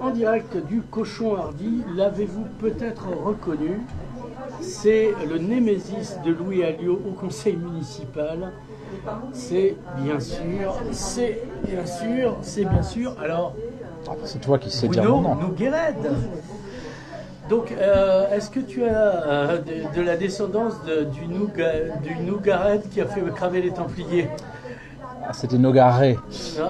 en direct du Cochon Hardy. L'avez-vous peut-être reconnu? C'est le némésis de Louis Alliot au conseil municipal. C'est bien sûr. Alors, c'est toi qui sais dire mon Bruno nom. Noguered. Donc, est-ce que tu as de la descendance du Noguered qui a fait cramer les Templiers? C'était Nogaret.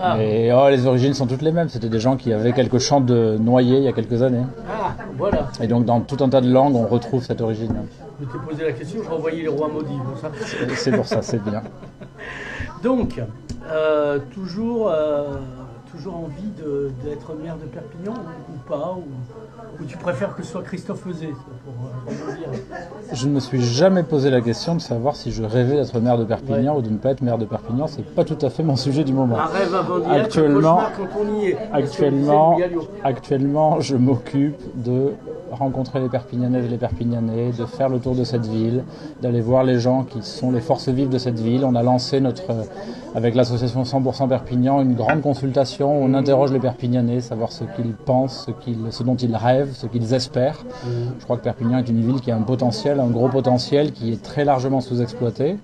Ah. Mais les origines sont toutes les mêmes. C'était des gens qui avaient quelques champs de noyers il y a quelques années. Ah, voilà. Et donc dans tout un tas de langues, on retrouve cette origine. Je t'ai posé la question, je renvoyais les rois maudits. Pour ça. C'est pour ça, c'est bien. Donc, toujours envie d'être maire de Perpignan ou pas, ou tu préfères que ce soit Christophe Euzet pour dire. Je ne me suis jamais posé la question de savoir si je rêvais d'être maire de Perpignan ou de ne pas être maire de Perpignan. C'est pas tout à fait mon sujet du moment. Un rêve avant d'y être, un cauchemar quand on y est. Actuellement, je m'occupe de rencontrer les Perpignanaises et les Perpignanais, de faire le tour de cette ville, d'aller voir les gens qui sont les forces vives de cette ville. On a lancé avec l'association 100% Perpignan, une grande consultation où on interroge les Perpignanais, savoir ce qu'ils pensent, ce dont ils rêvent, ce qu'ils espèrent. Je crois que Perpignan est une ville qui a un gros potentiel, qui est très largement sous-exploité.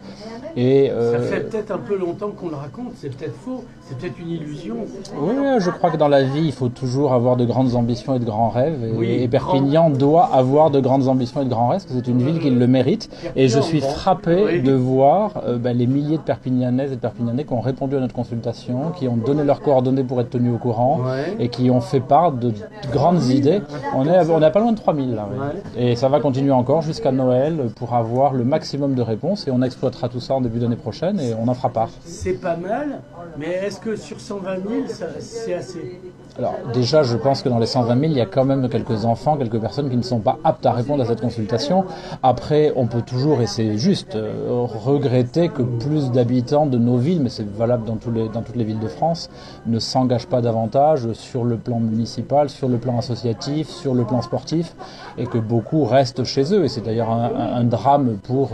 Et ça fait peut-être un peu longtemps qu'on le raconte, c'est peut-être faux, c'est peut-être une illusion. Oui, je crois que dans la vie, il faut toujours avoir de grandes ambitions et de grands rêves. Et Perpignan doit avoir de grandes ambitions et de grands rêves, parce que c'est une ville qui le mérite. Et je suis frappé de voir les milliers de Perpignanaises et de Perpignanais qui ont répondu à notre consultation, qui ont donné leurs coordonnées pour être tenus au courant, et qui ont fait part de grandes idées. On est pas loin de 3000 là. Et ça va continuer encore jusqu'à Noël pour avoir le maximum de réponses, et on exploitera tout ça en début d'année prochaine et on en fera part. C'est pas mal, mais est-ce que sur 120 000, c'est assez? Alors déjà, je pense que dans les 120 000, il y a quand même quelques enfants, quelques personnes qui ne sont pas aptes à répondre à cette consultation. Après, on peut toujours, et c'est juste, regretter que plus d'habitants de nos villes, mais c'est valable dans toutes les villes de France, ne s'engagent pas davantage sur le plan municipal, sur le plan associatif, sur le plan sportif, et que beaucoup restent chez eux. Et c'est d'ailleurs un drame pour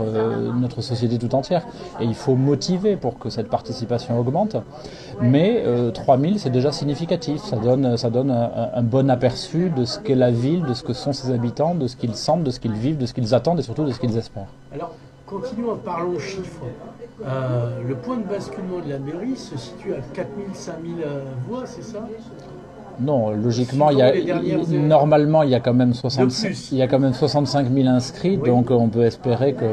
notre société tout entière. Et il faut motiver pour que cette participation augmente. Mais 3000, c'est déjà significatif. Ça donne un bon aperçu de ce qu'est la ville, de ce que sont ses habitants, de ce qu'ils sentent, de ce qu'ils vivent, de ce qu'ils attendent et surtout de ce qu'ils espèrent. Alors, continuons, parlons chiffres. Le point de basculement de la mairie se situe à 4000, 5000 voix, c'est ça? Non, logiquement, normalement, il y a quand même 65 000 inscrits, donc on peut espérer que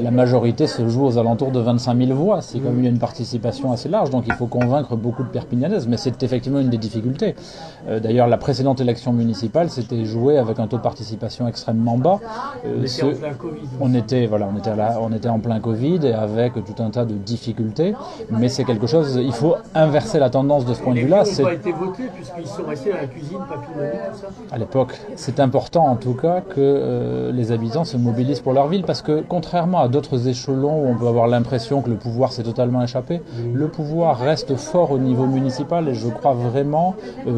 la majorité se joue aux alentours de 25 000 voix. C'est comme il y a une participation assez large, donc il faut convaincre beaucoup de Perpignanaises, mais c'est effectivement une des difficultés. D'ailleurs, la précédente élection municipale s'était jouée avec un taux de participation extrêmement bas. On était en plein Covid et avec tout un tas de difficultés, mais c'est quelque chose, il faut inverser la tendance de ce point de vue-là. Les n'ont pas été votés puisqu'ils sont restés à la cuisine, papillonner, tout ça. À l'époque, c'est important en tout cas que les habitants se mobilisent pour leur ville, parce que contrairement à d'autres échelons où on peut avoir l'impression que le pouvoir s'est totalement échappé, le pouvoir reste fort au niveau municipal, et je crois vraiment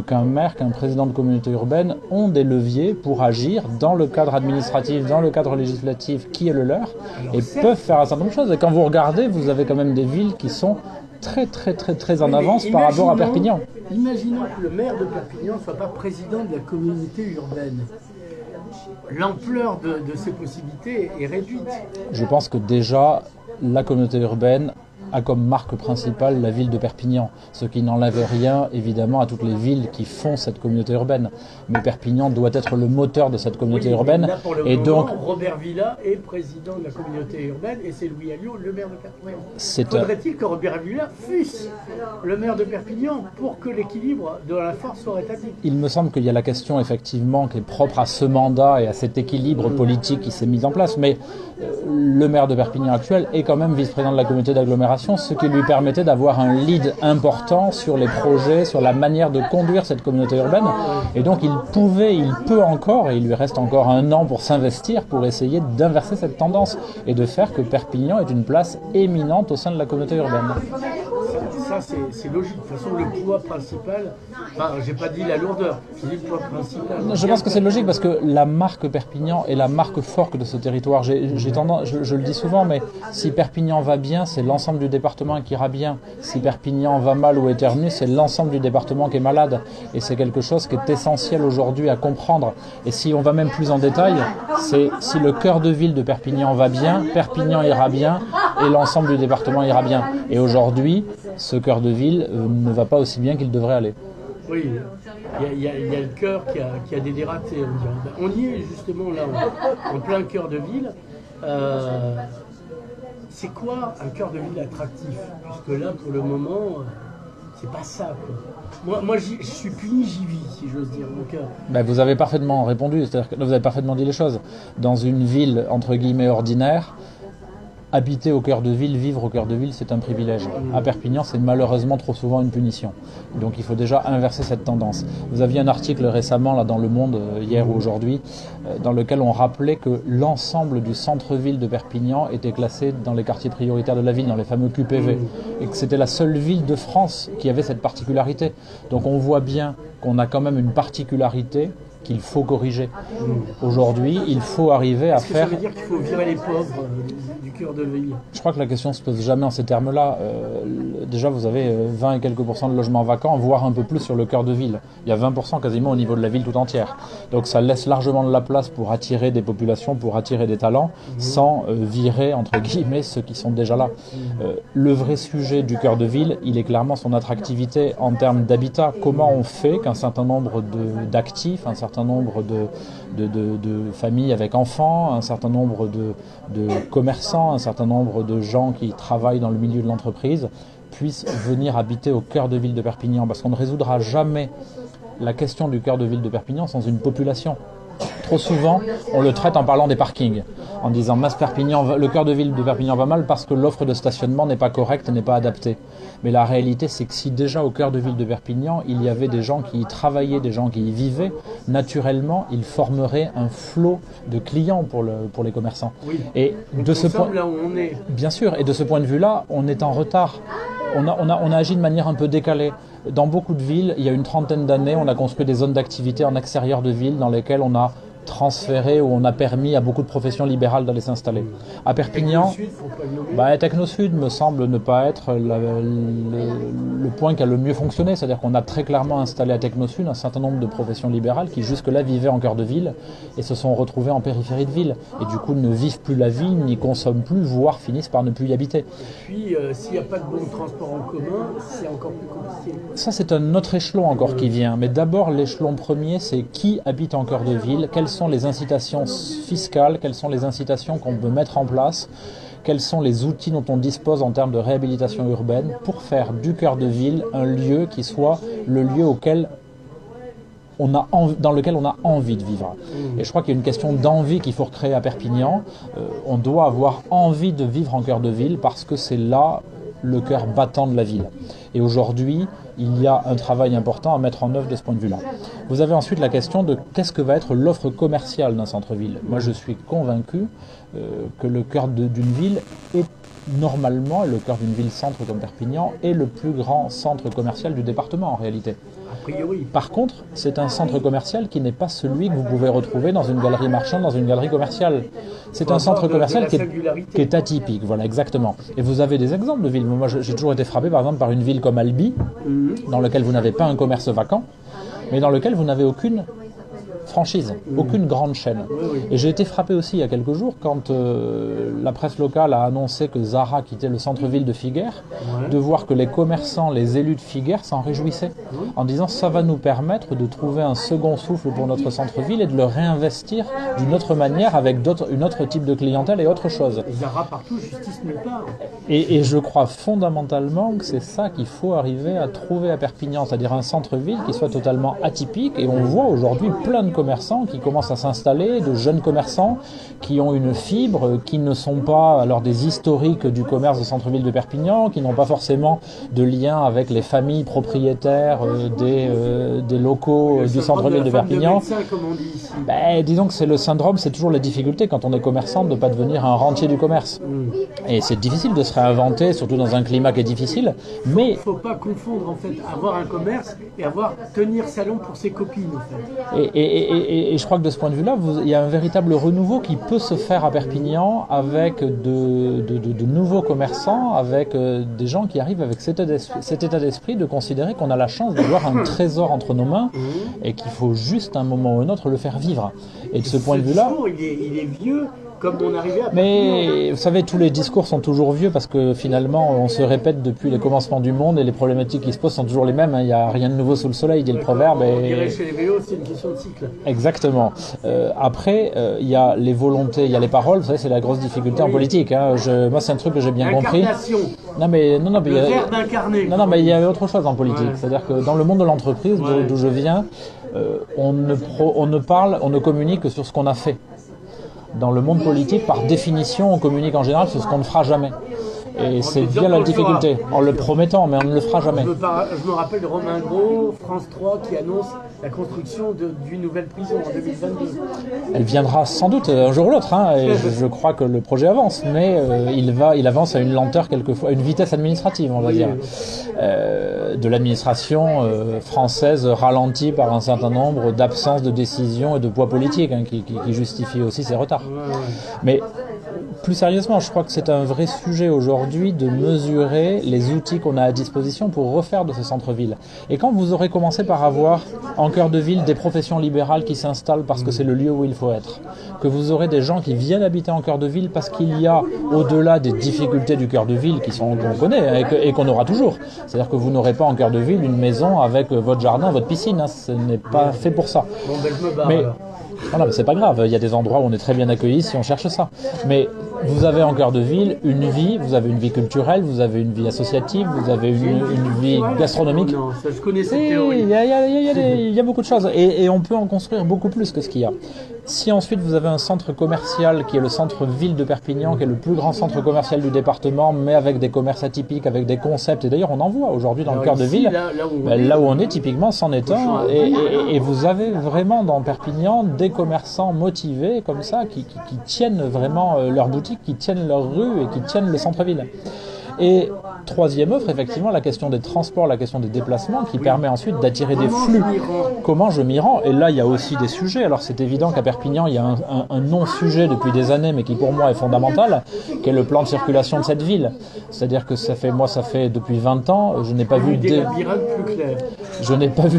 qu'un maire, qu'un président de communauté urbaine ont des leviers pour agir dans le cadre administratif, dans le cadre législatif qui est le leur, et peuvent faire un certain nombre de choses. Et quand vous regardez, vous avez quand même des villes qui sont très en avance par rapport à Perpignan. Imaginons que le maire de Perpignan ne soit pas président de la communauté urbaine. L'ampleur de ces possibilités est réduite. Je pense que déjà, la communauté urbaine a comme marque principale la ville de Perpignan, ce qui n'enlève rien évidemment à toutes les villes qui font cette communauté urbaine. Mais Perpignan doit être le moteur de cette communauté urbaine. Là, pour le moment, Robert Villa est président de la communauté urbaine et c'est Louis Alliot, le maire de Perpignan. Faudrait-il que Robert Villa fût le maire de Perpignan pour que l'équilibre de la force soit rétabli? Il me semble qu'il y a la question effectivement qui est propre à ce mandat et à cet équilibre politique qui s'est mis en place, mais le maire de Perpignan actuel est quand même vice-président de la communauté d'agglomération, ce qui lui permettait d'avoir un lead important sur les projets, sur la manière de conduire cette communauté urbaine. Et donc il peut encore, et il lui reste encore un an pour s'investir, pour essayer d'inverser cette tendance et de faire que Perpignan est une place éminente au sein de la communauté urbaine. ça c'est logique. De toute façon, le poids principal, j'ai pas dit la lourdeur, j'ai dit le poids principal. Je pense que c'est logique parce que la marque Perpignan est la marque forte de ce territoire. J'ai tendance, je le dis souvent, mais si Perpignan va bien, c'est l'ensemble du département qui ira bien. Si Perpignan va mal ou éternue, c'est l'ensemble du département qui est malade. Et c'est quelque chose qui est essentiel aujourd'hui à comprendre. Et si on va même plus en détail, c'est si le cœur de ville de Perpignan va bien, Perpignan ira bien et l'ensemble du département ira bien. Et aujourd'hui, ce cœur de ville ne va pas aussi bien qu'il devrait aller. Oui, il y a le cœur qui a des dératés, on dirait. On y est justement là, en plein cœur de ville. C'est quoi un cœur de ville attractif? Puisque là, pour le moment, c'est pas ça, quoi. Moi je suis puni, j'y vis, si j'ose dire. Donc, vous avez parfaitement répondu, c'est-à-dire que vous avez parfaitement dit les choses. Dans une ville, entre guillemets, ordinaire, habiter au cœur de ville, vivre au cœur de ville, c'est un privilège. À Perpignan, c'est malheureusement trop souvent une punition. Donc il faut déjà inverser cette tendance. Vous aviez un article récemment là, dans Le Monde, hier ou aujourd'hui, dans lequel on rappelait que l'ensemble du centre-ville de Perpignan était classé dans les quartiers prioritaires de la ville, dans les fameux QPV. Et que c'était la seule ville de France qui avait cette particularité. Donc on voit bien qu'on a quand même une particularité qu'il faut corriger. Aujourd'hui, il faut arriver à faire... Ça veut dire qu'il faut virer les pauvres du cœur de ville? Je crois que la question ne se pose jamais en ces termes-là. Déjà, vous avez 20 et quelques % de logements vacants, voire un peu plus sur le cœur de ville. Il y a 20% quasiment au niveau de la ville tout entière. Donc ça laisse largement de la place pour attirer des populations, pour attirer des talents, sans virer, entre guillemets, ceux qui sont déjà là. Le vrai sujet du cœur de ville, il est clairement son attractivité en termes d'habitat. Comment on fait qu'un certain nombre d'actifs, un certain nombre de familles avec enfants, un certain nombre de commerçants, un certain nombre de gens qui travaillent dans le milieu de l'entreprise puissent venir habiter au cœur de ville de Perpignan, parce qu'on ne résoudra jamais la question du cœur de ville de Perpignan sans une population. Trop souvent, on le traite en parlant des parkings, en disant le cœur de ville de Perpignan va mal parce que l'offre de stationnement n'est pas correcte, n'est pas adaptée. Mais la réalité, c'est que si déjà au cœur de ville de Perpignan, il y avait des gens qui y travaillaient, des gens qui y vivaient, naturellement, ils formeraient un flot de clients pour les commerçants. Oui. Et de ce point, là où on est. Bien sûr, et de ce point de vue-là, on est en retard. On a agi de manière un peu décalée. Dans beaucoup de villes, il y a une trentaine d'années, on a construit des zones d'activité en extérieur de ville dans lesquelles on a transféré ou on a permis à beaucoup de professions libérales d'aller s'installer. À Perpignan, Technosud me semble ne pas être le point qui a le mieux fonctionné, c'est-à-dire qu'on a très clairement installé à Technosud un certain nombre de professions libérales qui jusque-là vivaient en cœur de ville et se sont retrouvées en périphérie de ville et du coup ne vivent plus la vie, n'y consomment plus, voire finissent par ne plus y habiter. Et puis s'il n'y a pas de bon transport en commun, c'est encore plus compliqué. Ça c'est un autre échelon encore qui vient, mais d'abord l'échelon premier c'est qui habite en cœur de ville, quelles sont les incitations fiscales, quelles sont les incitations qu'on peut mettre en place, quels sont les outils dont on dispose en termes de réhabilitation urbaine pour faire du cœur de ville un lieu qui soit le lieu dans lequel on a envie de vivre. Et je crois qu'il y a une question d'envie qu'il faut recréer à Perpignan. On doit avoir envie de vivre en cœur de ville parce que c'est là le cœur battant de la ville. Et aujourd'hui, il y a un travail important à mettre en œuvre de ce point de vue-là. Vous avez ensuite la question de qu'est-ce que va être l'offre commerciale d'un centre-ville. Moi, je suis convaincu que le cœur d'une ville est normalement, le cœur d'une ville-centre comme Perpignan, est le plus grand centre commercial du département en réalité. A priori. Par contre, c'est un centre commercial qui n'est pas celui que vous pouvez retrouver dans une galerie marchande, dans une galerie commerciale. C'est un centre commercial qui est atypique, voilà, exactement. Et vous avez des exemples de villes. Moi, j'ai toujours été frappé, par exemple, par une ville comme Albi, dans laquelle vous n'avez pas un commerce vacant, mais dans lequel vous n'avez aucune franchise, aucune grande chaîne. Et j'ai été frappé aussi il y a quelques jours quand la presse locale a annoncé que Zara quittait le centre-ville de Figueres, de voir que les commerçants, les élus de Figueres s'en réjouissaient en disant ça va nous permettre de trouver un second souffle pour notre centre-ville et de le réinvestir d'une autre manière avec une autre type de clientèle et autre chose. Zara partout, justice nulle part. Et je crois fondamentalement que c'est ça qu'il faut arriver à trouver à Perpignan, c'est-à-dire un centre-ville qui soit totalement atypique et on voit aujourd'hui plein de commerçants commerçants qui commencent à s'installer, de jeunes commerçants qui ont une fibre, qui ne sont pas alors des historiques du commerce de centre-ville de Perpignan, qui n'ont pas forcément de lien avec les familles propriétaires des locaux du centre-ville de Perpignan. Disons que c'est le syndrome, c'est toujours la difficulté quand on est commerçant de ne pas devenir un rentier du commerce. Et c'est difficile de se réinventer, surtout dans un climat qui est difficile. Mais il ne faut pas confondre en fait avoir un commerce et tenir salon pour ses copines en fait. Et je crois que de ce point de vue-là, il y a un véritable renouveau qui peut se faire à Perpignan avec de nouveaux commerçants, avec des gens qui arrivent avec cet état d'esprit de considérer qu'on a la chance d'avoir un trésor entre nos mains et qu'il faut juste un moment ou un autre le faire vivre. Et de ce point de vue-là, il est vieux. Comme on arrivait à mais vous savez, tous les discours sont toujours vieux parce que finalement on se répète depuis les commencements du monde et les problématiques qui se posent sont toujours les mêmes. Il n'y a rien de nouveau sous le soleil, dit le proverbe. On dirait chez les vélos, c'est une question de cycle. Exactement. Après, il y a les volontés, il y a les paroles. Vous savez, c'est la grosse difficulté en politique. Moi, c'est un truc que j'ai bien compris. Non, mais le verbe incarné. Non, mais il y a autre chose en politique. C'est-à-dire que dans le monde de l'entreprise, d'où je viens, on ne communique que sur ce qu'on a fait. Dans le monde politique, par définition, on communique en général sur ce qu'on ne fera jamais. Et c'est bien la difficulté, en le promettant, mais on ne le fera jamais. Je me rappelle de Romain Gros, France 3, qui annonce la construction d'une nouvelle prison en 2022. Elle viendra sans doute un jour ou l'autre, et je crois que le projet avance, mais il avance à une lenteur quelquefois, à une vitesse administrative, on va dire. De l'administration française ralentie par un certain nombre d'absences de décisions et de poids politiques qui justifient aussi ces retards. Mais plus sérieusement, je crois que c'est un vrai sujet aujourd'hui de mesurer les outils qu'on a à disposition pour refaire de ce centre-ville. Et quand vous aurez commencé par avoir en cœur de ville des professions libérales qui s'installent parce que c'est le lieu où il faut être, que vous aurez des gens qui viennent habiter en cœur de ville parce qu'il y a, au-delà des difficultés du cœur de ville qu'on connaît et qu'on aura toujours, c'est-à-dire que vous n'aurez pas en cœur de ville une maison avec votre jardin, votre piscine, ce n'est pas fait pour ça. Bon, je me barre, mais alors. Voilà, mais c'est pas grave, il y a des endroits où on est très bien accueilli si on cherche ça. Mais vous avez en cœur de ville une vie, vous avez une vie culturelle, vous avez une vie associative, vous avez une vie gastronomique. Non, ça, je connais cette théorie. Il y a beaucoup de choses et on peut en construire beaucoup plus que ce qu'il y a. Si ensuite vous avez un centre commercial qui est le centre-ville de Perpignan, qui est le plus grand centre commercial du département, mais avec des commerces atypiques, avec des concepts, et d'ailleurs on en voit aujourd'hui dans le cœur de ville, là où on est typiquement, c'en est un, et vous avez vraiment dans Perpignan des commerçants motivés comme ça, qui tiennent vraiment leur boutique, qui tiennent leur rue et qui tiennent le centre-ville. Et troisième offre, effectivement, la question des transports, la question des déplacements qui permet ensuite d'attirer des flux. Comment je m'y rends? Et là, il y a aussi des sujets. Alors, c'est évident qu'à Perpignan, il y a un non-sujet depuis des années, mais qui pour moi est fondamental, qui est le plan de circulation de cette ville. C'est-à-dire que ça fait depuis 20 ans, je n'ai pas vu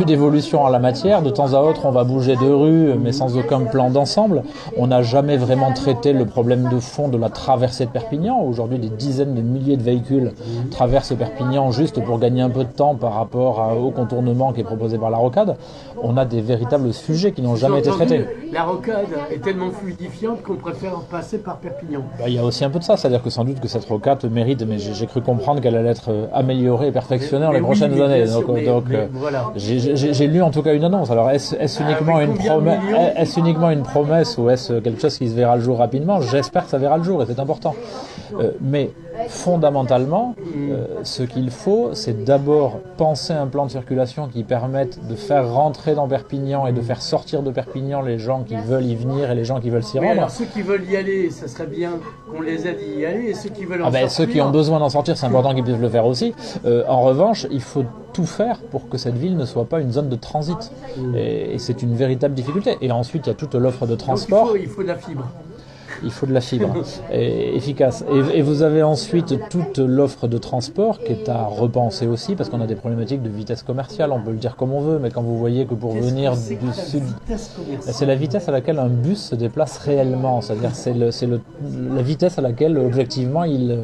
d'évolution en la matière. De temps à autre, on va bouger de rue, mais sans aucun plan d'ensemble. On n'a jamais vraiment traité le problème de fond de la traversée de Perpignan. Aujourd'hui, des dizaines de milliers de véhicules traversent Perpignan juste pour gagner un peu de temps par rapport au contournement qui est proposé par la rocade. On a des véritables sujets qui n'ont jamais été traités. La rocade est tellement fluidifiante qu'on préfère passer par Perpignan. Il y a aussi un peu de ça, c'est-à-dire que sans doute que cette rocade mérite, mais j'ai cru comprendre qu'elle allait être améliorée et perfectionnée dans les prochaines années. Voilà. J'ai lu en tout cas une annonce. Alors est-ce uniquement une promesse ou est-ce quelque chose qui se verra le jour rapidement? J'espère que ça verra le jour et c'est important. Mais fondamentalement, ce qu'il faut, c'est d'abord penser un plan de circulation qui permette de faire rentrer dans Perpignan et de faire sortir de Perpignan les gens qui veulent y venir et les gens qui veulent s'y rendre. Alors ceux qui veulent y aller, ça serait bien qu'on les aide y aller, et ceux qui veulent en sortir... Ceux qui ont besoin d'en sortir, c'est important qu'ils puissent le faire aussi. En revanche, il faut tout faire pour que cette ville ne soit pas une zone de transit. Et c'est une véritable difficulté. Et ensuite, il y a toute l'offre de transport. Donc il faut de la fibre. Il faut de la fibre efficace. Et vous avez ensuite toute l'offre de transport qui est à repenser aussi, parce qu'on a des problématiques de vitesse commerciale, on peut le dire comme on veut, mais quand vous voyez que pour venir du sud, c'est la vitesse à laquelle un bus se déplace réellement, c'est-à-dire la vitesse à laquelle objectivement il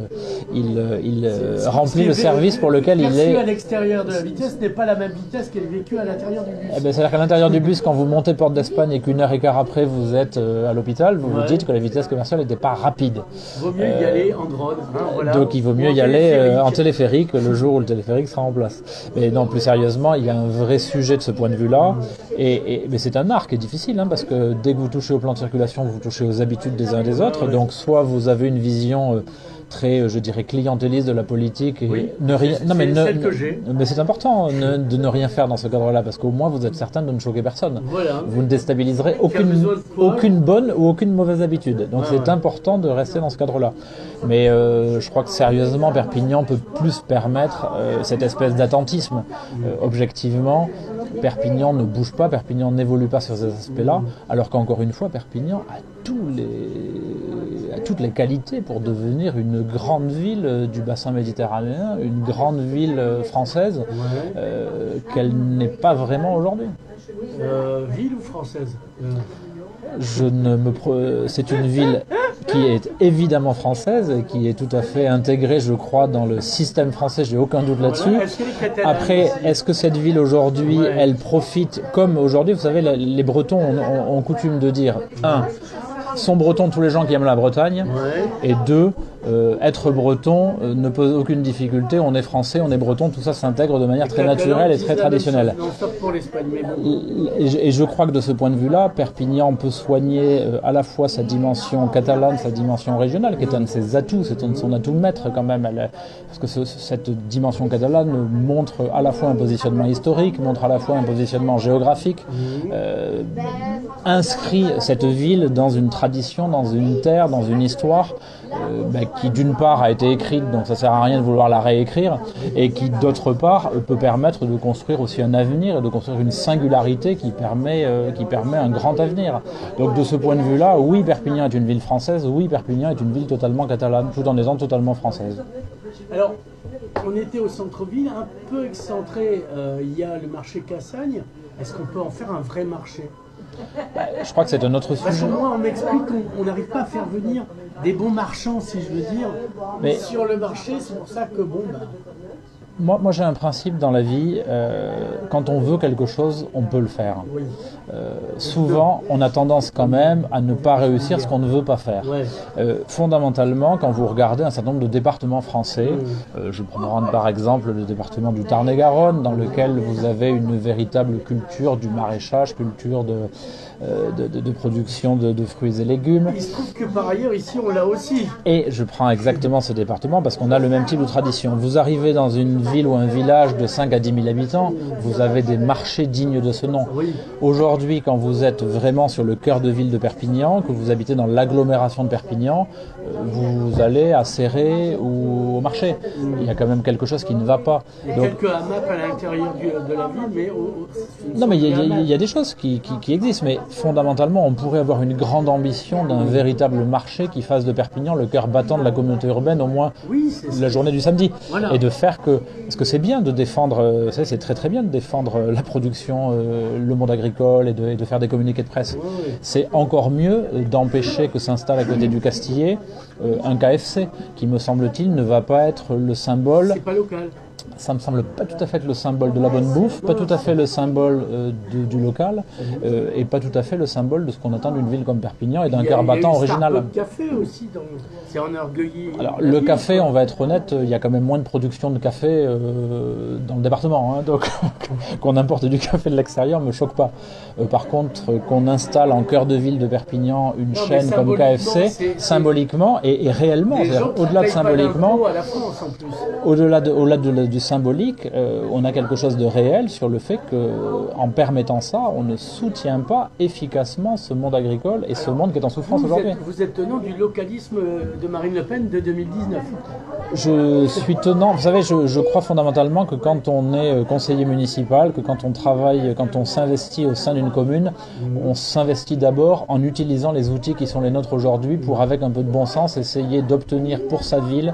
remplit le service pour lequel il est. À l'extérieur de la vitesse n'est pas la même vitesse qu'elle est vécue à l'intérieur du bus. C'est-à-dire qu'à l'intérieur du bus, quand vous montez Porte d'Espagne et qu'1 heure et quart après vous êtes à l'hôpital, vous vous dites que la vitesse vitesse commerciale n'était pas rapide. Vaut mieux y aller en drone. Voilà. Donc il vaut mieux y aller en téléphérique le jour où le téléphérique sera en place. Mais non, plus sérieusement, il y a un vrai sujet de ce point de vue-là. Mais c'est un art qui est difficile, parce que dès que vous touchez au plan de circulation, vous touchez aux habitudes des uns et des autres. Donc soit vous avez une vision très, je dirais, clientéliste de la politique et ne rien. Non, mais c'est important de ne rien faire dans ce cadre-là, parce qu'au moins vous êtes certain de ne choquer personne. Voilà. Vous ne déstabiliserez aucune bonne ou aucune mauvaise habitude. Donc c'est important de rester dans ce cadre-là. Mais je crois que sérieusement, Perpignan peut plus permettre cette espèce d'attentisme. Objectivement, Perpignan ne bouge pas, Perpignan n'évolue pas sur ces aspects-là, alors qu'encore une fois, Perpignan a toutes les qualités pour devenir une grande ville du bassin méditerranéen, une grande ville française, qu'elle n'est pas vraiment aujourd'hui. Ville ou française C'est une ville qui est évidemment française et qui est tout à fait intégrée, je crois, dans le système français, j'ai aucun doute là-dessus. Après, est-ce que cette ville aujourd'hui, elle profite, comme aujourd'hui, vous savez, les Bretons ont coutume de dire, sont bretons tous les gens qui aiment la Bretagne, et 2, être breton ne pose aucune difficulté, on est français, on est breton, tout ça s'intègre de manière très naturelle et très traditionnelle. Et je crois que de ce point de vue-là, Perpignan peut soigner à la fois sa dimension catalane, sa dimension régionale, qui est un de ses atouts, c'est un de son atout maître quand même, parce que cette dimension catalane montre à la fois un positionnement historique, montre à la fois un positionnement géographique, inscrit cette ville dans une tradition, dans une terre, dans une histoire qui d'une part a été écrite, donc ça sert à rien de vouloir la réécrire, et qui d'autre part peut permettre de construire aussi un avenir et de construire une singularité qui permet un grand avenir. Donc de ce point de vue-là, oui, Perpignan est une ville française, oui, Perpignan est une ville totalement catalane, tout en étant totalement française. Alors, on était au centre-ville, un peu excentré, il y a le marché Cassagne. Est-ce qu'on peut en faire un vrai marché ? Je crois que c'est un autre sujet. Parce que moi, on m'explique qu'on n'arrive pas à faire venir des bons marchands, si je veux dire, sur le marché. C'est pour ça que Moi, j'ai un principe dans la vie, quand on veut quelque chose, on peut le faire. Oui. Souvent, on a tendance quand même à ne pas réussir ce qu'on ne veut pas faire. Fondamentalement, quand vous regardez un certain nombre de départements français, je prends par exemple le département du Tarn-et-Garonne, dans lequel vous avez une véritable culture du maraîchage, culture de production de fruits et légumes. Il se trouve que par ailleurs, ici, on l'a aussi. Et je prends exactement ce département parce qu'on a le même type de tradition. Vous arrivez dans une ville ou un village de 5 à 10 000 habitants, vous avez des marchés dignes de ce nom. Oui. Aujourd'hui, quand vous êtes vraiment sur le cœur de ville de Perpignan, que vous habitez dans l'agglomération de Perpignan, vous allez à Céré ou au marché. Il y a quand même quelque chose qui ne va pas. Il y a quelques hamacs à l'intérieur de la ville, mais... Non, mais il y a des choses qui existent, mais fondamentalement, on pourrait avoir une grande ambition d'un véritable marché qui fasse de Perpignan le cœur battant de la communauté urbaine, au moins la journée du samedi. Voilà. Et de faire que... Parce que c'est bien de défendre, c'est très très bien de défendre la production, le monde agricole et de faire des communiqués de presse. C'est encore mieux d'empêcher que s'installe à côté du Castillet un KFC qui, me semble-t-il, ne va pas être le symbole... C'est pas local. Ça me semble pas tout à fait le symbole de la bonne bouffe, pas tout à fait le symbole du local, et pas tout à fait le symbole de ce qu'on attend d'une ville comme Perpignan et d'un cœur battant original. Il y a le café aussi, c'est enorgueilli. Alors le café, on va être honnête, il y a quand même moins de production de café dans le département, donc qu'on importe du café de l'extérieur me choque pas. Par contre, qu'on installe en cœur de ville de Perpignan une chaîne comme KFC, symboliquement et réellement, au-delà de symboliquement, au-delà du symbolique, on a quelque chose de réel sur le fait qu'en permettant ça, on ne soutient pas efficacement ce monde agricole et ce monde qui est en souffrance aujourd'hui. Vous êtes tenant du localisme de Marine Le Pen de 2019. Je suis tenant, vous savez, je crois fondamentalement que quand on est conseiller municipal, que quand on travaille, quand on s'investit au sein d'une commune, on s'investit d'abord en utilisant les outils qui sont les nôtres aujourd'hui pour, avec un peu de bon sens, essayer d'obtenir pour sa ville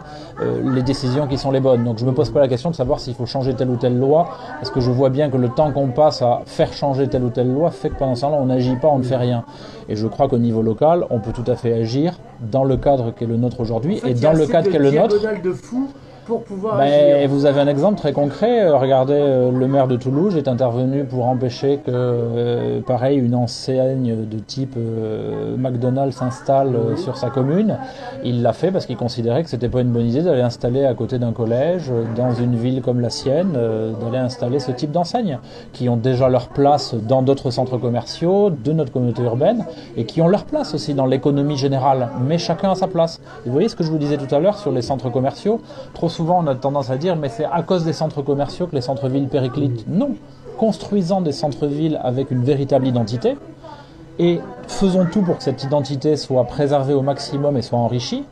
les décisions qui sont les bonnes. Donc je ne me pose pas la question de savoir s'il faut changer telle ou telle loi, parce que je vois bien que le temps qu'on passe à faire changer telle ou telle loi fait que pendant ce temps-là, on n'agit pas, on ne fait rien. Et je crois qu'au niveau local, on peut tout à fait agir dans le cadre qui est le nôtre aujourd'hui, et dans le cadre qui est le nôtre. De fou pour pouvoir agir. Vous avez un exemple très concret. Regardez, le maire de Toulouse est intervenu pour empêcher que, pareil, une enseigne de type McDonald's s'installe sur sa commune. Il l'a fait parce qu'il considérait que c'était pas une bonne idée d'aller installer à côté d'un collège, dans une ville comme la sienne, d'aller installer ce type d'enseignes, qui ont déjà leur place dans d'autres centres commerciaux de notre communauté urbaine, et qui ont leur place aussi dans l'économie générale. Mais chacun a sa place. Et vous voyez ce que je vous disais tout à l'heure sur les centres commerciaux. Trop souvent, on a tendance à dire mais c'est à cause des centres commerciaux que les centres-villes périclitent. Non, construisons des centres-villes avec une véritable identité et faisons tout pour que cette identité soit préservée au maximum et soit enrichie.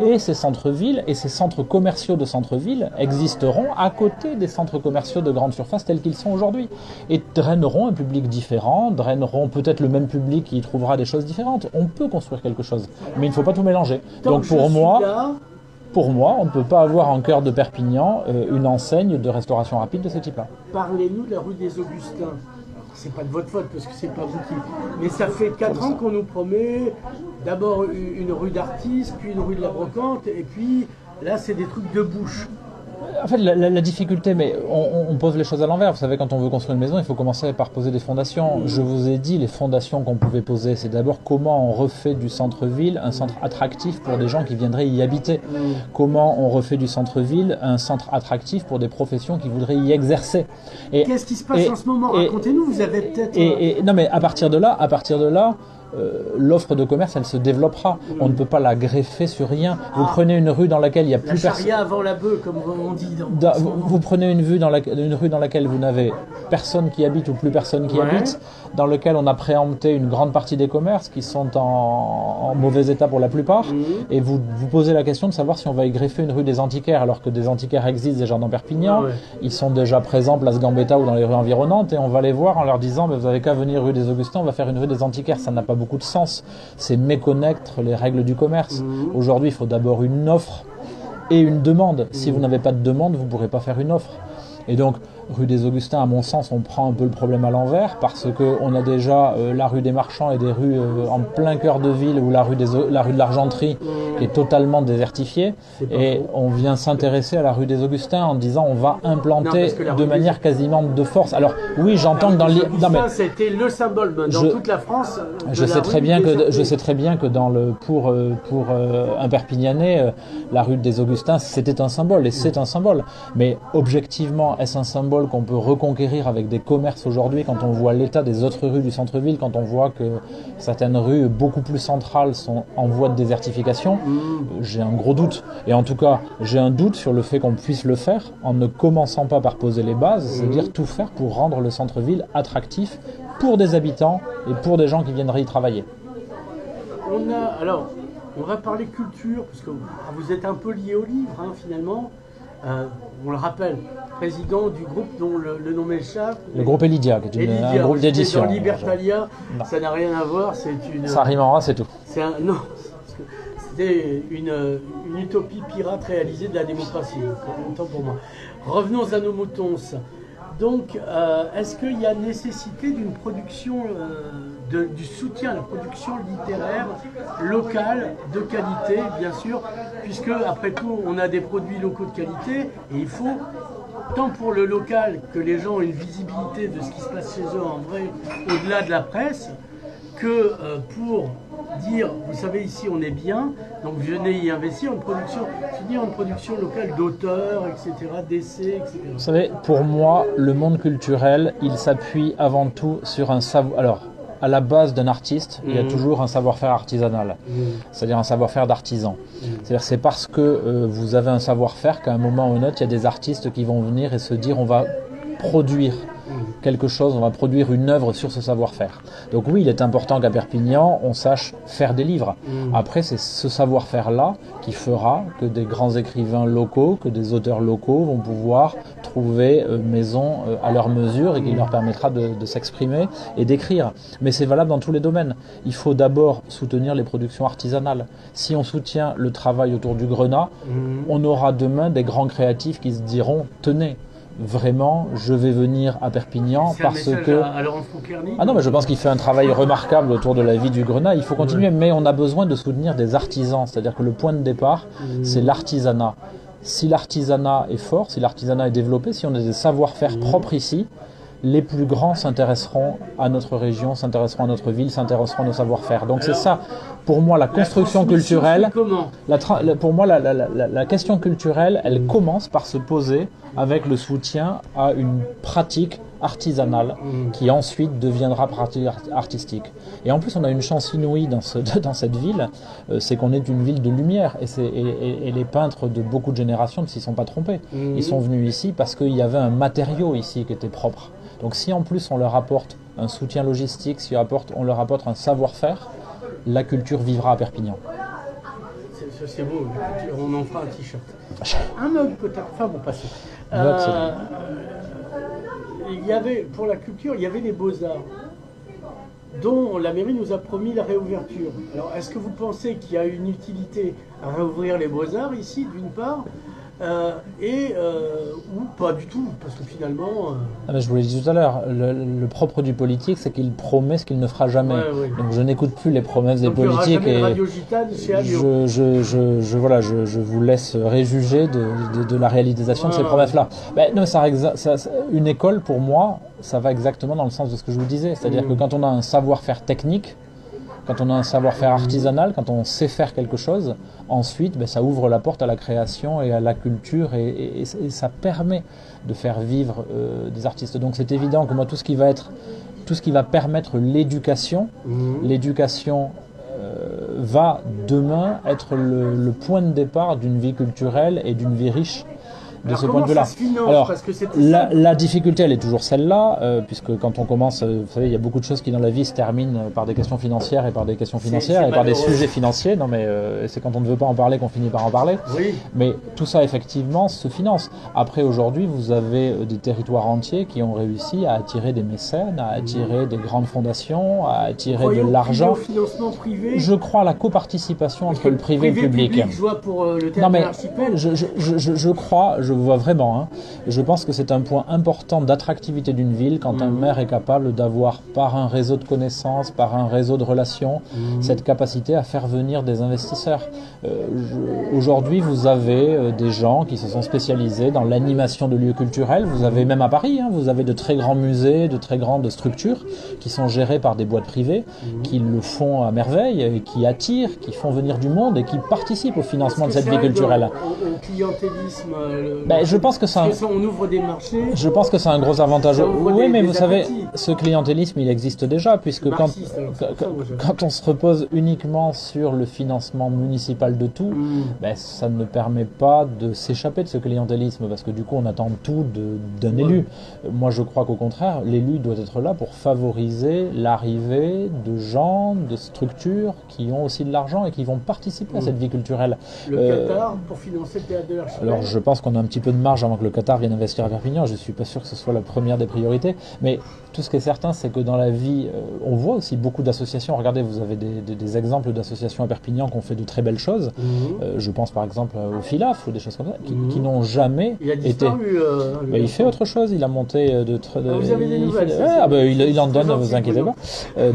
Et ces centres-villes et ces centres commerciaux de centres-villes existeront à côté des centres commerciaux de grande surface tels qu'ils sont aujourd'hui et draineront un public différent, draineront peut-être le même public qui y trouvera des choses différentes. On peut construire quelque chose, mais il ne faut pas tout mélanger. Donc pour moi, on ne peut pas avoir en cœur de Perpignan une enseigne de restauration rapide de ce type-là. Parlez-nous de la rue des Augustins. C'est pas de votre faute parce que c'est pas vous qui... Mais ça fait 4 ans qu'on nous promet d'abord une rue d'Artis, puis une rue de la Brocante, et puis là c'est des trucs de bouche. En fait, la difficulté, mais on pose les choses à l'envers. Vous savez, quand on veut construire une maison, il faut commencer par poser des fondations. Je vous ai dit, les fondations qu'on pouvait poser, c'est d'abord comment on refait du centre-ville un centre attractif pour des gens qui viendraient y habiter. Comment on refait du centre-ville un centre attractif pour des professions qui voudraient y exercer. Qu'est-ce qui se passe en ce moment? Racontez-nous, vous avez peut-être... Non, mais à partir de là, l'offre de commerce, elle se développera. On ne peut pas la greffer sur rien. Vous prenez une rue dans laquelle il n'y a plus personne. La charia avant la bœuf, comme on dit. Vous prenez une rue dans laquelle vous n'avez personne qui habite ou plus personne qui habite, dans laquelle on a préempté une grande partie des commerces qui sont en mauvais état pour la plupart, et vous posez la question de savoir si on va y greffer une rue des antiquaires, alors que des antiquaires existent déjà dans Perpignan. Ils sont déjà présents place Gambetta ou dans les rues environnantes, et on va les voir en leur disant vous n'avez qu'à venir rue des Augustins, on va faire une rue des antiquaires. Ça n'a pas beaucoup de sens. C'est méconnaître les règles du commerce. Aujourd'hui, il faut d'abord une offre et une demande. Si vous n'avez pas de demande, vous ne pourrez pas faire une offre. Et donc, rue des Augustins, à mon sens, on prend un peu le problème à l'envers parce qu'on a déjà la rue des Marchands et des rues en plein cœur de ville ou la rue de l'Argenterie qui est totalement désertifiée. Et on vient s'intéresser à la rue des Augustins en disant on va implanter de manière quasiment de force. Alors oui, j'entends que dans les... C'était le symbole dans toute la France. Je sais très bien que pour un Perpignanais, la rue des Augustins, c'était un symbole et c'est un symbole. Mais objectivement, est-ce un symbole qu'on peut reconquérir avec des commerces aujourd'hui quand on voit l'état des autres rues du centre-ville, quand on voit que certaines rues beaucoup plus centrales sont en voie de désertification? J'ai un gros doute. Et en tout cas, j'ai un doute sur le fait qu'on puisse le faire en ne commençant pas par poser les bases, c'est-à-dire tout faire pour rendre le centre-ville attractif pour des habitants et pour des gens qui viendraient y travailler. On va parler culture, parce que vous êtes un peu lié au livre, finalement. On le rappelle, président du groupe dont le nom m'échappe. Le groupe Elidia, qui est un groupe d'édition. Dans Libertalia, ça n'a rien à voir, c'est une... Ça rime en ras, c'est tout. C'était une utopie pirate réalisée de la démocratie, autant pour moi. Revenons à nos moutons. Donc, est-ce qu'il y a nécessité d'une production, du soutien à la production littéraire locale de qualité, bien sûr, puisque après tout, on a des produits locaux de qualité et il faut, tant pour le local que les gens aient une visibilité de ce qui se passe chez eux en vrai, au-delà de la presse, que pour dire, vous savez, ici on est bien, donc venez y investir, une production locale d'auteurs, etc., d'essais, etc. Vous savez, pour moi, le monde culturel, il s'appuie avant tout sur un savoir... Alors, à la base d'un artiste, il y a toujours un savoir-faire artisanal, c'est-à-dire un savoir-faire d'artisan. C'est-à-dire c'est parce que vous avez un savoir-faire qu'à un moment ou un autre, il y a des artistes qui vont venir et se dire on va produire quelque chose, on va produire une œuvre sur ce savoir-faire. Donc oui, il est important qu'à Perpignan, on sache faire des livres. Après, c'est ce savoir-faire-là qui fera que des grands écrivains locaux, que des auteurs locaux vont pouvoir trouver maison à leur mesure et qui leur permettra de s'exprimer et d'écrire. Mais c'est valable dans tous les domaines. Il faut d'abord soutenir les productions artisanales. Si on soutient le travail autour du grenat, on aura demain des grands créatifs qui se diront « Tenez, vraiment, je vais venir à Perpignan parce que... » Ah non, mais je pense qu'il fait un travail remarquable autour de la vie du grenat. Il faut continuer, mais on a besoin de soutenir des artisans. C'est-à-dire que le point de départ, c'est l'artisanat. si l'artisanat est fort, si l'artisanat est développé, si on a des savoir-faire propres ici, les plus grands s'intéresseront à notre région, s'intéresseront à notre ville, s'intéresseront à nos savoir-faire. Donc c'est ça, pour moi, la construction culturelle. Pour moi, la question culturelle, elle commence par se poser avec le soutien à une pratique artisanale qui ensuite deviendra pratique artistique. Et en plus, on a une chance inouïe dans cette ville, c'est qu'on est une ville de lumière. Et les peintres de beaucoup de générations ne s'y sont pas trompés. Ils sont venus ici parce qu'il y avait un matériau ici qui était propre. Donc si en plus on leur apporte un soutien logistique, si on leur apporte un savoir-faire, la culture vivra à Perpignan. C'est beau, on en fera un t-shirt. Un meuble peut-être, enfin bon, passez. Il y avait, pour la culture, il y avait les beaux-arts, dont la mairie nous a promis la réouverture. Alors est-ce que vous pensez qu'il y a une utilité à réouvrir les beaux-arts ici, d'une part ou pas du tout, parce que finalement... je vous l'ai dit tout à l'heure, le propre du politique, c'est qu'il promet ce qu'il ne fera jamais. Donc je n'écoute plus les promesses des politiques. Il y aura jamais de radio gitane chez Alliot. Je vous laisse réjuger de la réalisation de ces promesses-là. Non, une école, pour moi, ça va exactement dans le sens de ce que je vous disais. C'est-à-dire que quand on a un savoir-faire technique, quand on a un savoir-faire artisanal, quand on sait faire quelque chose, ensuite, ça ouvre la porte à la création et à la culture et ça permet de faire vivre des artistes. Donc c'est évident que moi, tout ce qui va permettre l'éducation, va demain être le point de départ d'une vie culturelle et d'une vie riche. De ce point de vue-là. Alors, la difficulté, elle est toujours celle-là, puisque quand on commence, vous savez, il y a beaucoup de choses qui dans la vie se terminent par des questions financières et par des questions financières et par des sujets financiers. Non, mais c'est quand on ne veut pas en parler qu'on finit par en parler. Oui. Mais tout ça, effectivement, se finance. Après, aujourd'hui, vous avez des territoires entiers qui ont réussi à attirer des mécènes, à attirer des grandes fondations, à attirer de l'argent. Financement privé. Je crois à la coparticipation entre le privé et le public. Je vois pour le théâtre de l'Archipel. Je crois. Je vois vraiment. Je pense que c'est un point important d'attractivité d'une ville quand un maire est capable d'avoir, par un réseau de connaissances, par un réseau de relations, cette capacité à faire venir des investisseurs. Aujourd'hui, vous avez des gens qui se sont spécialisés dans l'animation de lieux culturels. Vous avez même à Paris, vous avez de très grands musées, de très grandes structures qui sont gérées par des boîtes privées, qui le font à merveille, et qui attirent, qui font venir du monde et qui participent au financement de cette vie culturelle. Au clientélisme, je pense que on ouvre des marchés. Je pense que c'est un gros avantage. Oui, mais vous savez, ce clientélisme, il existe déjà, puisque quand on se repose uniquement sur le financement municipal de tout, ça ne permet pas de s'échapper de ce clientélisme, parce que du coup, on attend tout d'un élu. Moi, je crois qu'au contraire, l'élu doit être là pour favoriser l'arrivée de gens, de structures qui ont aussi de l'argent et qui vont participer à cette vie culturelle. Le Qatar, pour financer le théâtre de l'Archipel. Alors, je pense qu'on a un petit peu de marge avant que le Qatar vienne investir à Perpignan. Je ne suis pas sûr que ce soit la première des priorités. Mais tout ce qui est certain, c'est que dans la vie, on voit aussi beaucoup d'associations. Regardez, vous avez des exemples d'associations à Perpignan qui ont fait de très belles choses. Je pense par exemple au FILAF ou des choses comme ça, qui n'ont jamais il a disparu, été... il fait autre chose. Il a monté vous avez des nouvelles, il en donne, ne vous inquiétez pas.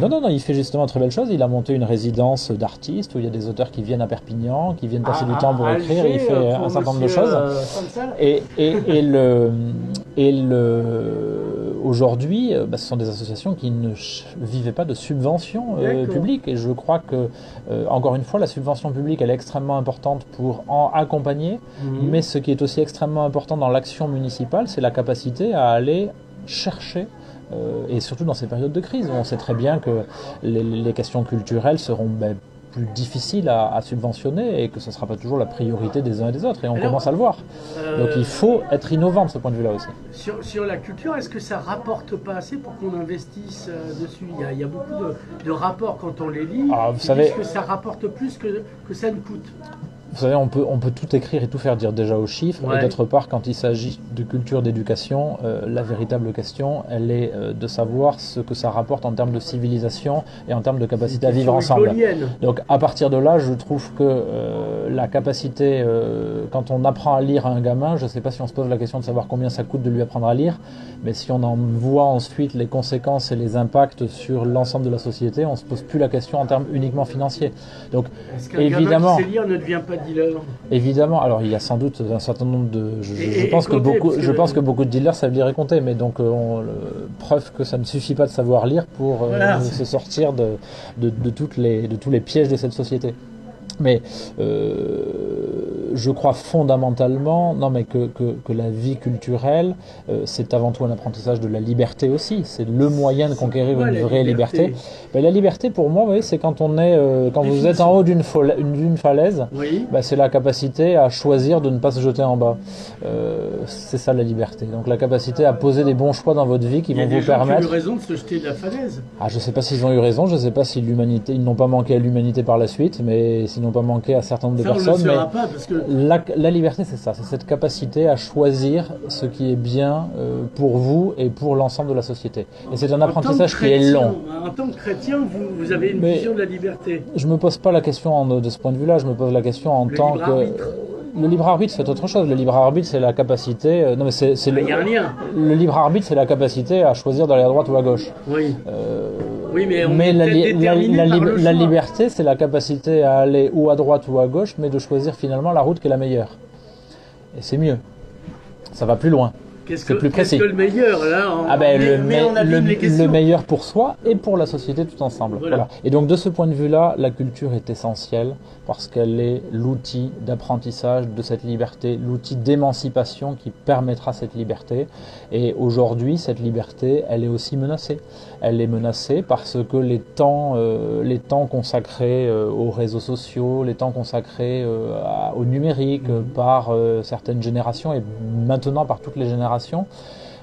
Non, il fait justement de très belles choses. Il a monté une résidence d'artistes où il y a des auteurs qui viennent à Perpignan, qui viennent passer du temps pour écrire. Il fait un certain nombre de choses. Aujourd'hui, ce sont des associations qui ne vivaient pas de subventions publiques. Et je crois que, encore une fois, la subvention publique, elle est extrêmement importante pour accompagner. Mais ce qui est aussi extrêmement important dans l'action municipale, c'est la capacité à aller chercher, et surtout dans ces périodes de crise, où on sait très bien que les questions culturelles seront plus difficile à subventionner et que ce ne sera pas toujours la priorité des uns et des autres. Et on commence à le voir. Donc il faut être innovant de ce point de vue-là aussi. Sur la culture, est-ce que ça ne rapporte pas assez pour qu'on investisse dessus ? Il y a beaucoup de rapports quand on les lit. Vous savez, que ça rapporte plus que ça ne coûte. Vous savez, on peut tout écrire et tout faire dire déjà aux chiffres. Et d'autre part, quand il s'agit de culture, d'éducation, la véritable question, elle est de savoir ce que ça rapporte en termes de civilisation et en termes de capacité à vivre ensemble. Donc à partir de là, je trouve que la capacité, quand on apprend à lire à un gamin, je ne sais pas si on se pose la question de savoir combien ça coûte de lui apprendre à lire, mais si on en voit ensuite les conséquences et les impacts sur l'ensemble de la société, on ne se pose plus la question en termes uniquement financiers. Donc évidemment, gamin qui sait lire ne devient pas dealers? Évidemment, alors il y a sans doute un certain nombre de... Je pense que beaucoup de dealers savent lire et compter, mais donc preuve que ça ne suffit pas de savoir lire pour se sortir de tous les pièges de cette société. Mais je crois fondamentalement que la vie culturelle, c'est avant tout un apprentissage de la liberté aussi. C'est le moyen de conquérir une vraie liberté. La liberté, pour moi, c'est quand vous êtes en haut d'une falaise, c'est la capacité à choisir de ne pas se jeter en bas. C'est ça la liberté. Donc la capacité à poser des bons choix dans votre vie qui vont vous permettre... Ils ont eu raison de se jeter de la falaise. Je ne sais pas s'ils ont eu raison, je ne sais pas si ils n'ont pas manqué à l'humanité par la suite, mais s'ils n'ont pas manqué à un certain nombre de personnes. On le saura pas parce que... La liberté, c'est ça, c'est cette capacité à choisir ce qui est bien pour vous et pour l'ensemble de la société. Et c'est un apprentissage qui est long. En tant que chrétien, vous avez une vision de la liberté. Je ne me pose pas la question de ce point de vue-là, je me pose la question en tant que... Le libre arbitre, c'est autre chose. Le libre arbitre, c'est la capacité... Il y a un lien. Le libre arbitre, c'est la capacité à choisir d'aller à droite ou à gauche. Oui. Oui, mais la liberté, c'est la capacité à aller ou à droite ou à gauche, mais de choisir finalement la route qui est la meilleure. Et c'est mieux. Ça va plus loin. C'est plus précis. Qu'est-ce que le meilleur là le meilleur pour soi et pour la société tout ensemble. Voilà. Et donc de ce point de vue-là, la culture est essentielle parce qu'elle est l'outil d'apprentissage de cette liberté, l'outil d'émancipation qui permettra cette liberté. Et aujourd'hui, cette liberté, elle est aussi menacée. Elle est menacée parce que les temps consacrés aux réseaux sociaux, les temps consacrés au numérique par certaines générations et maintenant par toutes les générations,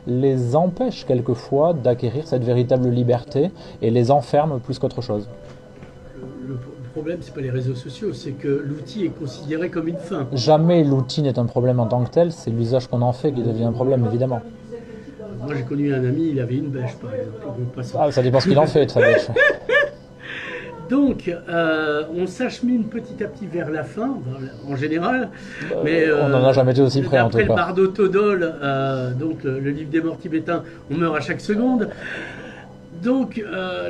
les empêchent quelquefois d'acquérir cette véritable liberté et les enferment plus qu'autre chose. Le problème, c'est pas les réseaux sociaux, c'est que l'outil est considéré comme une fin. Jamais l'outil n'est un problème en tant que tel, c'est l'usage qu'on en fait qui devient un problème, évidemment. Moi, j'ai connu un ami, il avait une bêche, par exemple. Ça dépend ce qu'il en fait, sa bêche. Donc, on s'achemine petit à petit vers la fin, en général. Mais, on n'en a jamais été aussi près, en tout cas. Après le bardo Todol, donc le livre des morts tibétains, on meurt à chaque seconde. Donc,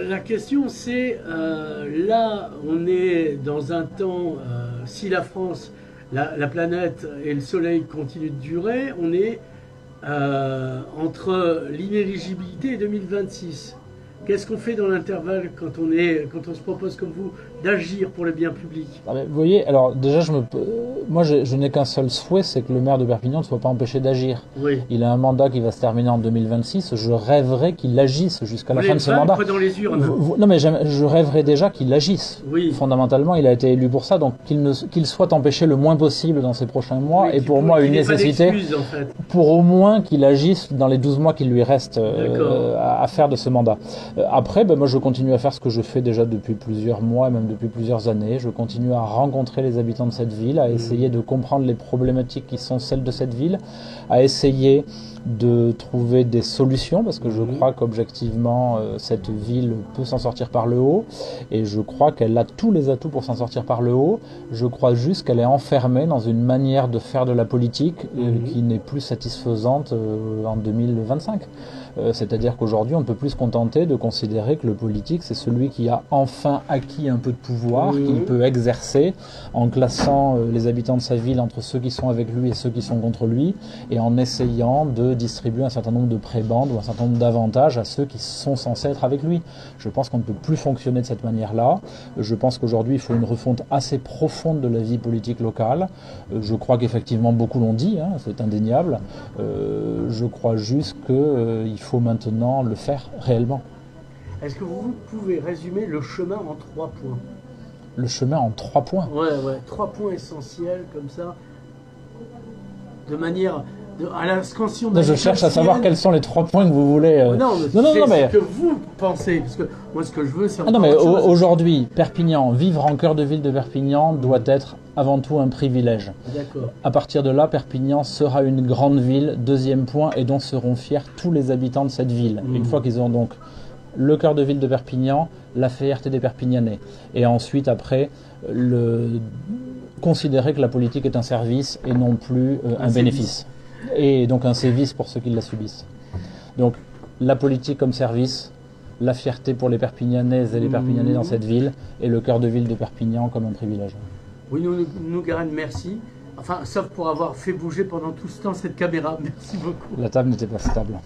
la question c'est, là, on est dans un temps, si la France, la planète et le Soleil continuent de durer, on est entre l'inéligibilité et 2026. Qu'est-ce qu'on fait dans l'intervalle quand on se propose comme vous d'agir pour le bien public? Vous voyez, alors déjà, moi je n'ai qu'un seul souhait, c'est que le maire de Perpignan ne soit pas empêché d'agir. Oui. Il a un mandat qui va se terminer en 2026, je rêverais qu'il agisse jusqu'à la fin de ce mandat. Dans les urnes. Non mais je rêverais déjà qu'il agisse. Oui. Fondamentalement, il a été élu pour ça, donc qu'il soit empêché le moins possible dans ces prochains mois, oui, et pour moi une nécessité, en fait, pour au moins qu'il agisse dans les 12 mois qu'il lui reste à faire de ce mandat. Après, moi je continue à faire ce que je fais déjà depuis plusieurs mois, même depuis plusieurs années. Je continue à rencontrer les habitants de cette ville, à essayer de comprendre les problématiques qui sont celles de cette ville, à essayer de trouver des solutions, parce que je crois qu'objectivement cette ville peut s'en sortir par le haut, et je crois qu'elle a tous les atouts pour s'en sortir par le haut. Je crois juste qu'elle est enfermée dans une manière de faire de la politique qui n'est plus satisfaisante en 2025. C'est-à-dire qu'aujourd'hui, on ne peut plus se contenter de considérer que le politique, c'est celui qui a enfin acquis un peu de pouvoir, qu'il peut exercer en classant les habitants de sa ville entre ceux qui sont avec lui et ceux qui sont contre lui, et en essayant de distribuer un certain nombre de prébendes ou un certain nombre d'avantages à ceux qui sont censés être avec lui. Je pense qu'on ne peut plus fonctionner de cette manière-là. Je pense qu'aujourd'hui, il faut une refonte assez profonde de la vie politique locale. Je crois qu'effectivement, beaucoup l'ont dit, c'est indéniable. Je crois juste qu'il faut maintenant le faire réellement. Est-ce que vous pouvez résumer le chemin en 3 points? Le chemin en 3 points? Ouais, 3 points essentiels comme ça, de manière... à la scansion. Je cherche à savoir quels sont les 3 points que vous voulez. Non, mais ce que vous pensez, parce que moi ce que je veux c'est... non mais aujourd'hui, Perpignan, vivre en cœur de ville de Perpignan doit être avant tout un privilège. D'accord. À partir de là, Perpignan sera une grande ville, 2e point, et dont seront fiers tous les habitants de cette ville. Une fois qu'ils auront donc le cœur de ville de Perpignan, la fierté des Perpignanais. Et ensuite, après, considérer que la politique est un service et non plus un bénéfice. Et donc un sévice pour ceux qui la subissent. Donc la politique comme service, la fierté pour les Perpignanaises et les Perpignanais dans cette ville, et le cœur de ville de Perpignan comme un privilège. Oui, Nougaren, merci. Enfin, sauf pour avoir fait bouger pendant tout ce temps cette caméra. Merci beaucoup. La table n'était pas stable.